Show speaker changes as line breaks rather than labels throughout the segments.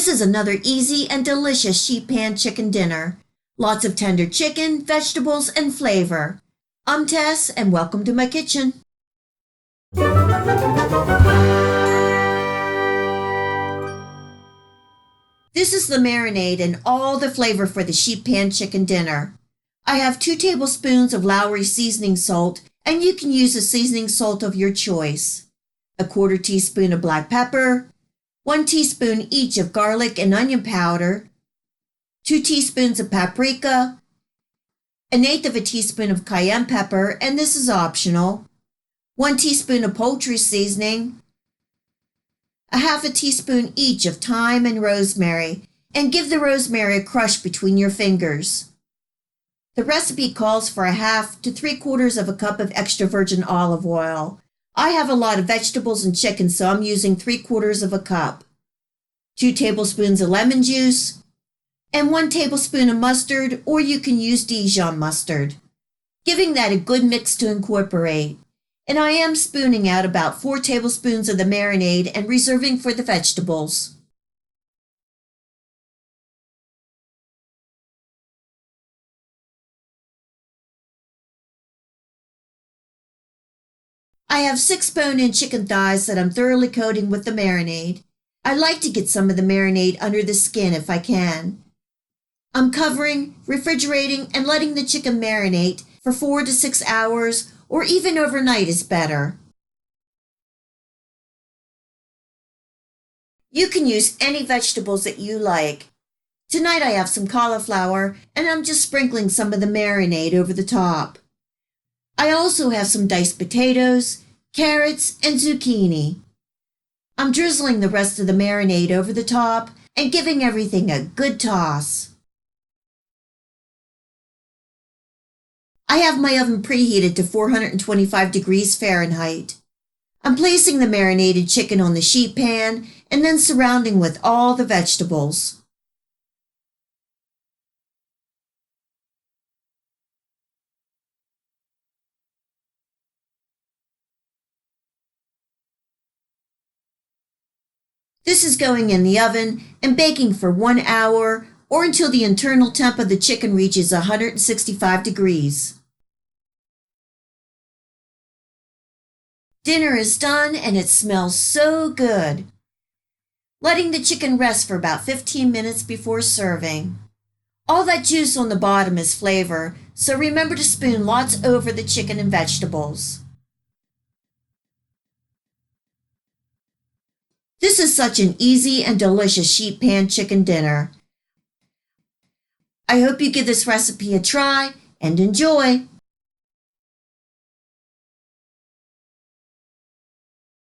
This is another easy and delicious sheet pan chicken dinner. Lots of tender chicken, vegetables, and flavor. I'm Tess, and welcome to my kitchen. This is the marinade and all the flavor for the sheet pan chicken dinner. I have 2 tablespoons of Lawry seasoning salt, and you can use a seasoning salt of your choice. A 1/4 teaspoon of black pepper, 1 teaspoon each of garlic and onion powder, 2 teaspoons of paprika, 1/8 teaspoon of cayenne pepper, and this is optional, 1 teaspoon of poultry seasoning, 1/2 teaspoon each of thyme and rosemary, and give the rosemary a crush between your fingers. The recipe calls for 1/2 to 3/4 cup of extra virgin olive oil. I have a lot of vegetables and chicken, so I'm using 3/4 cup. 2 tablespoons of lemon juice, and 1 tablespoon of mustard, or you can use Dijon mustard, giving that a good mix to incorporate. And I am spooning out about 4 tablespoons of the marinade and reserving for the vegetables. I have 6 bone-in chicken thighs that I'm thoroughly coating with the marinade. I like to get some of the marinade under the skin if I can. I'm covering, refrigerating, and letting the chicken marinate for 4 to 6 hours, or even overnight is better. You can use any vegetables that you like. Tonight I have some cauliflower, and I'm just sprinkling some of the marinade over the top. I also have some diced potatoes, carrots, and zucchini. I'm drizzling the rest of the marinade over the top and giving everything a good toss. I have my oven preheated to 425 degrees Fahrenheit. I'm placing the marinated chicken on the sheet pan and then surrounding with all the vegetables. This is going in the oven and baking for 1 hour or until the internal temp of the chicken reaches 165 degrees. Dinner is done and it smells so good. Letting the chicken rest for about 15 minutes before serving. All that juice on the bottom is flavor, so remember to spoon lots over the chicken and vegetables. This is such an easy and delicious sheet pan chicken dinner. I hope you give this recipe a try and enjoy.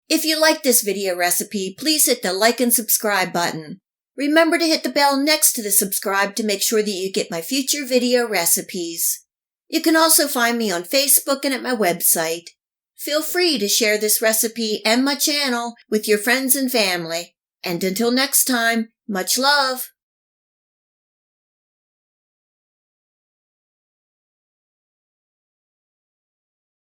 If you like this video recipe, please hit the like and subscribe button. Remember to hit the bell next to the subscribe to make sure that you get my future video recipes. You can also find me on Facebook and at my website. Feel free to share this recipe and my channel with your friends and family. And until next time, much love!